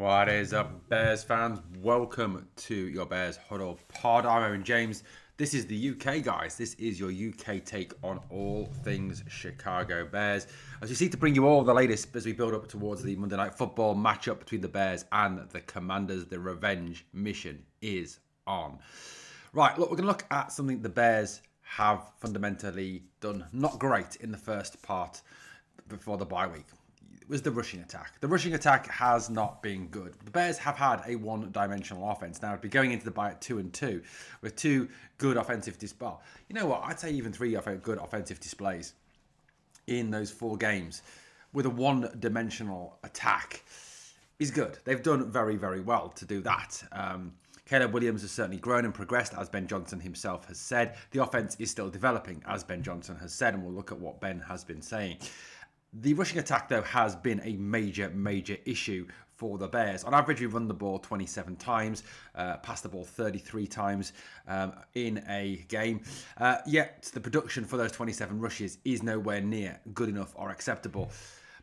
What is up, Bears fans? Welcome to your Bears Huddle pod. I'm Owen James. This is the UK, guys. This is your UK take on all things Chicago Bears. As we seek to bring you all the latest as we build up towards the Monday Night Football matchup between the Bears and the Commanders. The revenge mission is on. Right, look, we're going to look at something the Bears have fundamentally done not great in the first part before the bye week. It was the rushing attack. The rushing attack has not been good. The Bears have had a one-dimensional offense. Now, it'd be going into the bye at 2-2 with two good offensive displays. You know what? I'd say even three good offensive displays in those four games with a one-dimensional attack is good. They've done very, very well to do that. Caleb Williams has certainly grown and progressed, as Ben Johnson himself has said. The offense is still developing, as Ben Johnson has said, and we'll look at what Ben has been saying. The rushing attack, though, has been a major, major issue for the Bears. On average, we run the ball 27 times, pass the ball 33 times in a game. Yet the production for those 27 rushes is nowhere near good enough or acceptable.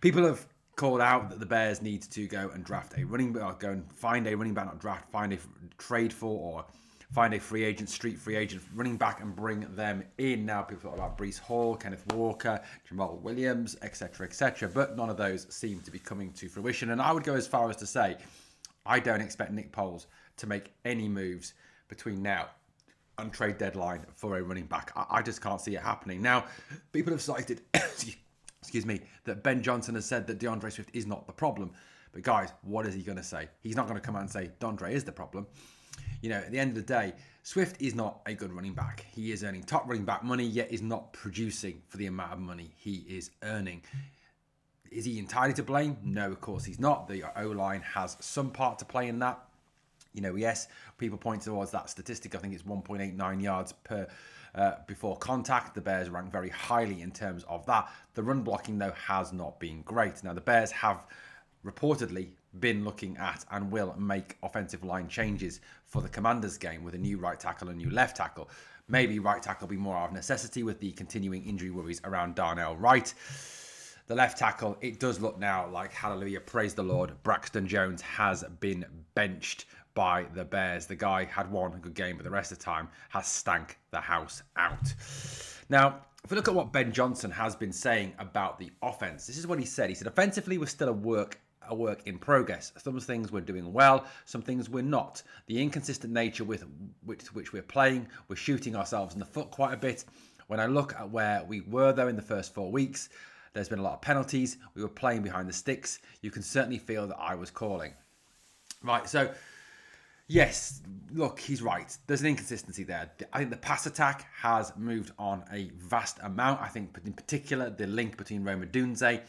People have called out that the Bears need to go and draft a running back, or go and find a running back, not draft, find a trade for, or find a free agent, street free agent running back and bring them in. Now people talk about Breece Hall, Kenneth Walker, Jamal Williams, etc., etc. But none of those seem to be coming to fruition. And I would go as far as to say, I don't expect Nick Poles to make any moves between now and trade deadline for a running back. I just can't see it happening. Now, people have cited, excuse me, that Ben Johnson has said that DeAndre Swift is not the problem. But guys, what is he going to say? He's not going to come out and say DeAndre is the problem. You know, at the end of the day, Swift is not a good running back. He is earning top running back money, yet is not producing for the amount of money he is earning. Is he entirely to blame? No, of course he's not. The O-line has some part to play in that. You know, yes, people point towards that statistic. I think it's 1.89 yards per before contact. The Bears rank very highly in terms of that. The run blocking, though, has not been great. Now, the Bears have reportedly been looking at and will make offensive line changes for the Commanders game with a new right tackle and new left tackle. Maybe right tackle will be more of necessity with the continuing injury worries around Darnell Wright. The left tackle, it does look now like, hallelujah, praise the Lord, Braxton Jones has been benched by the Bears. The guy had one good game, but the rest of the time has stank the house out. Now, if we look at what Ben Johnson has been saying about the offense, this is what he said. He said, offensively, we're still a work in progress. Some things we're doing well, some things we're not. The inconsistent nature with which we're playing, we're shooting ourselves in the foot quite a bit. When I look at where we were, though, in the first 4 weeks, there's been a lot of penalties. We were playing behind the sticks. You can certainly feel that I was calling. Right, so yes, look, he's right. There's an inconsistency there. I think the pass attack has moved on a vast amount. I think in particular, the link between Rome Odunze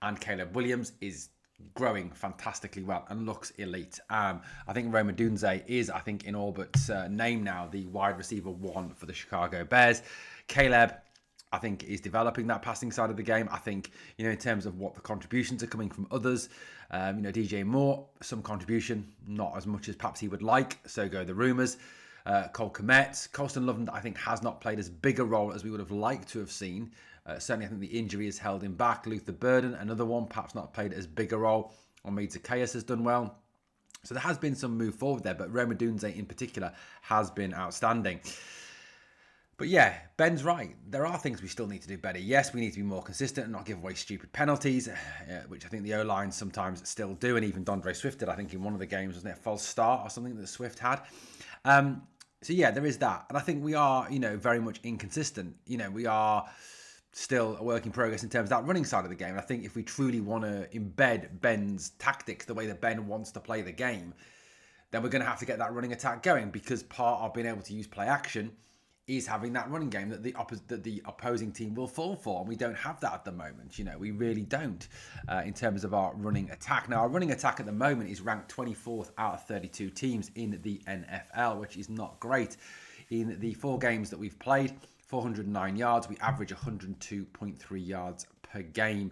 and Caleb Williams is growing fantastically well and looks elite. I think Rome Odunze is, I think, in all but name now, the wide receiver one for the Chicago Bears. Caleb, I think, is developing that passing side of the game. I think, you know, in terms of what the contributions are coming from others, DJ Moore, some contribution, not as much as perhaps he would like. So go the rumours. Cole Kmet, Colston Loveland, I think, has not played as big a role as we would have liked to have seen. Certainly, I think the injury has held him back. Luther Burden, another one, perhaps not played as big a role. Omid Zacchaeus has done well. So there has been some move forward there, but Rome Odunze in particular has been outstanding. But yeah, Ben's right. There are things we still need to do better. Yes, we need to be more consistent and not give away stupid penalties, which I think the O-line sometimes still do, and even DeAndre Swift did, I think, in one of the games, wasn't it, a false start or something that Swift had. So yeah, there is that. And I think we are, very much inconsistent. We are still a work in progress in terms of that running side of the game. And I think if we truly want to embed Ben's tactics the way that Ben wants to play the game, then we're going to have to get that running attack going, because part of being able to use play action is having that running game that the opposing team will fall for. And we don't have that at the moment. We really don't in terms of our running attack. Now, our running attack at the moment is ranked 24th out of 32 teams in the NFL, which is not great. In the 4 games that we've played, 409 yards, we average 102.3 yards per game,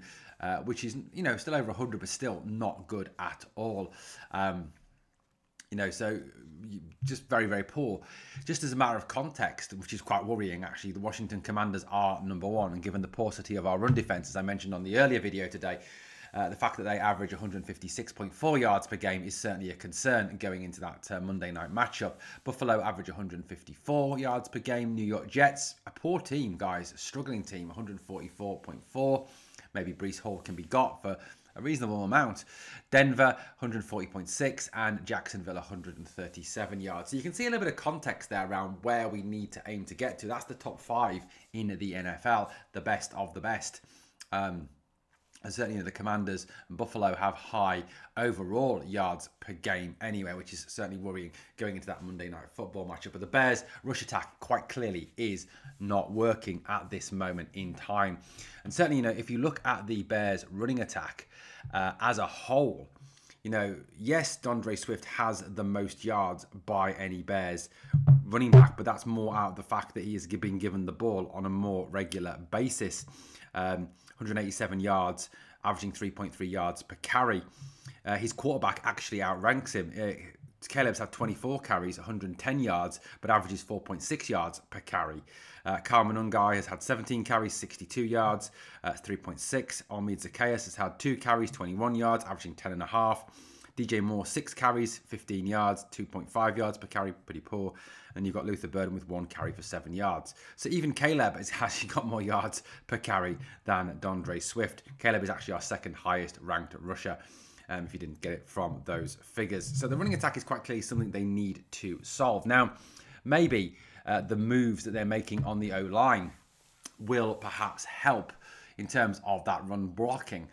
which is, still over 100, but still not good at all. So just very, very poor. Just as a matter of context, which is quite worrying, actually, the Washington Commanders are number 1. And given the paucity of our run defense, as I mentioned on the earlier video today, The fact that they average 156.4 yards per game is certainly a concern going into that Monday night matchup. Buffalo average 154 yards per game. New York Jets, a poor team, guys, a struggling team, 144.4. Maybe Breece Hall can be got for a reasonable amount. Denver, 140.6, and Jacksonville, 137 yards. So you can see a little bit of context there around where we need to aim to get to. That's the top 5 in the NFL, the best of the best. And certainly the Commanders and Buffalo have high overall yards per game anyway, which is certainly worrying going into that Monday night football matchup. But the Bears' rush attack quite clearly is not working at this moment in time. And certainly, if you look at the Bears' running attack as a whole, yes, DeAndre Swift has the most yards by any Bears running back, but that's more out of the fact that he has been given the ball on a more regular basis. 187 yards, averaging 3.3 yards per carry. His quarterback actually outranks him. Caleb's had 24 carries, 110 yards, but averages 4.6 yards per carry. Kyle Monangai has had 17 carries, 62 yards, 3.6. Omid Zacchaeus has had 2 carries, 21 yards, averaging 10.5. DJ Moore, 6 carries, 15 yards, 2.5 yards per carry, pretty poor. And you've got Luther Burden with 1 carry for 7 yards. So even Caleb has actually got more yards per carry than DeAndre Swift. Caleb is actually our second highest ranked rusher, if you didn't get it from those figures. So the running attack is quite clearly something they need to solve. Now, maybe the moves that they're making on the O-line will perhaps help in terms of that run blocking.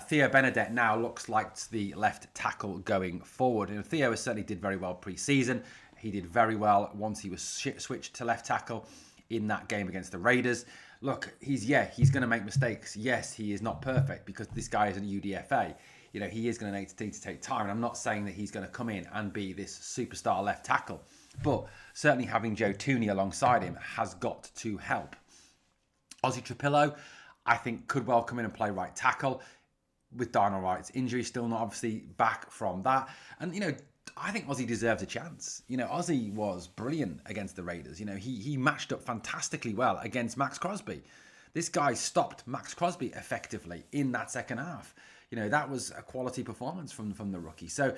Theo Benedette now looks like the left tackle going forward. And Theo certainly did very well pre-season. He did very well once he was switched to left tackle in that game against the Raiders. Look, he's going to make mistakes. Yes, he is not perfect because this guy is an UDFA. He is going to need to take time. And I'm not saying that he's going to come in and be this superstar left tackle. But certainly having Joe Thuney alongside him has got to help. Ozzy Trapillo, I think, could well come in and play right tackle with Darnell Wright's injury still not obviously back from that. And, I think Ozzy deserves a chance. Ozzy was brilliant against the Raiders. He matched up fantastically well against Max Crosby. This guy stopped Max Crosby effectively in that second half. That was a quality performance from the rookie. So,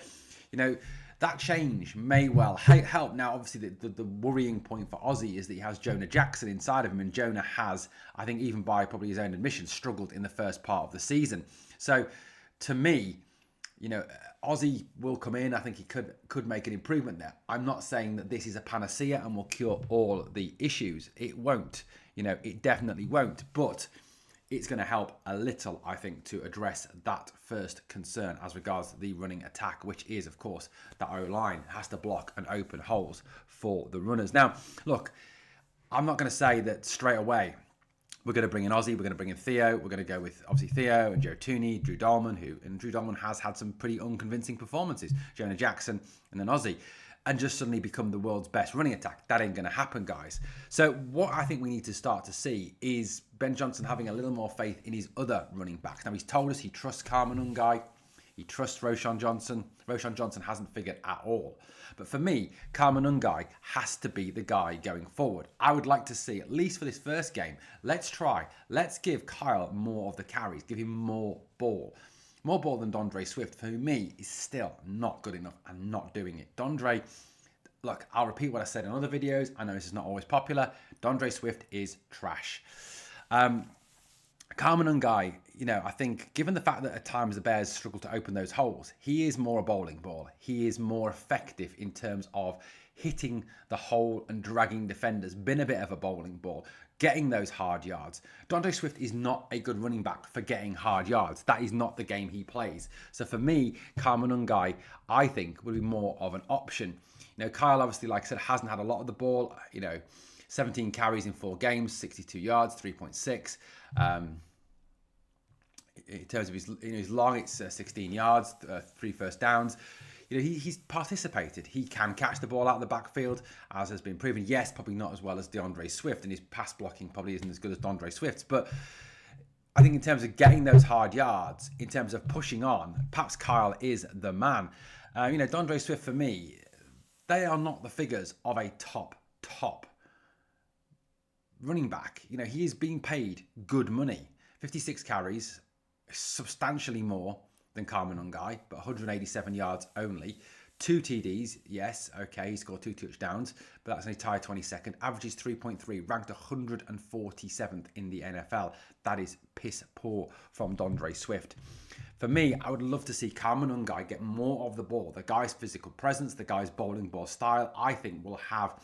that change may well help. Now, obviously, the worrying point for Ozzy is that he has Jonah Jackson inside of him. And Jonah has, I think, even by probably his own admission, struggled in the first part of the season. So, to me, Ozzy will come in. I think he could make an improvement there. I'm not saying that this is a panacea and will cure all the issues. It won't. It definitely won't. But it's going to help a little, I think, to address that first concern as regards the running attack, which is, of course, that O-line has to block and open holes for the runners. Now, look, I'm not going to say that straight away we're going to bring in Ozzy, we're going to bring in Theo, we're going to go with, obviously, Theo and Joe Thuney, Drew Dolman, and Drew Dolman has had some pretty unconvincing performances, Jonah Jackson, and then Ozzy, and just suddenly become the world's best running attack. That ain't going to happen, guys. So what I think we need to start to see is Ben Johnson having a little more faith in his other running backs. Now, he's told us he trusts Kyle Monangai. He trusts Roschon Johnson. Roschon Johnson hasn't figured at all. But for me, Kyle Monangai has to be the guy going forward. I would like to see, at least for this first game, let's give Kyle more of the carries, give him more ball. More ball than DeAndre Swift, for me, is still not good enough and not doing it. DeAndre, look, I'll repeat what I said in other videos. I know this is not always popular. DeAndre Swift is trash. Kyle Monangai, I think, given the fact that at times the Bears struggle to open those holes, he is more a bowling ball. He is more effective in terms of hitting the hole and dragging defenders, been a bit of a bowling ball, getting those hard yards. DeAndre Swift is not a good running back for getting hard yards. That is not the game he plays. So for me, Kyle Monangai, I think, would be more of an option. Kyle, obviously, like I said, hasn't had a lot of the ball. 17 carries in 4 games, 62 yards, 3.6. In terms of his long, it's 16 yards, 3 first downs. He's participated. He can catch the ball out of the backfield, as has been proven. Yes, probably not as well as DeAndre Swift, and his pass blocking probably isn't as good as DeAndre Swift's. But I think in terms of getting those hard yards, in terms of pushing on, perhaps Kyle is the man. DeAndre Swift, for me, they are not the figures of a top running back. He is being paid good money. 56 carries, substantially more than Kyle Monangai, but 187 yards only. 2 TDs, yes, okay, he scored 2 touchdowns, but that's only tied 22nd. Averages 3.3, ranked 147th in the NFL. That is piss poor from D'Andre Swift. For me, I would love to see Kyle Monangai get more of the ball. The guy's physical presence, the guy's bowling ball style, I think will have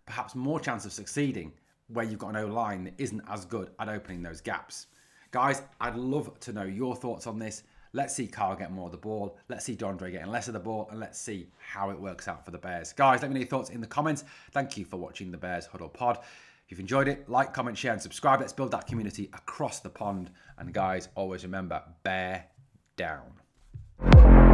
perhaps more chance of succeeding where you've got an O-line that isn't as good at opening those gaps. Guys, I'd love to know your thoughts on this. Let's see Kyle get more of the ball. Let's see D'Andre getting less of the ball. And let's see how it works out for the Bears. Guys, let me know your thoughts in the comments. Thank you for watching the Bears Huddle Pod. If you've enjoyed it, like, comment, share, and subscribe. Let's build that community across the pond. And guys, always remember, bear down.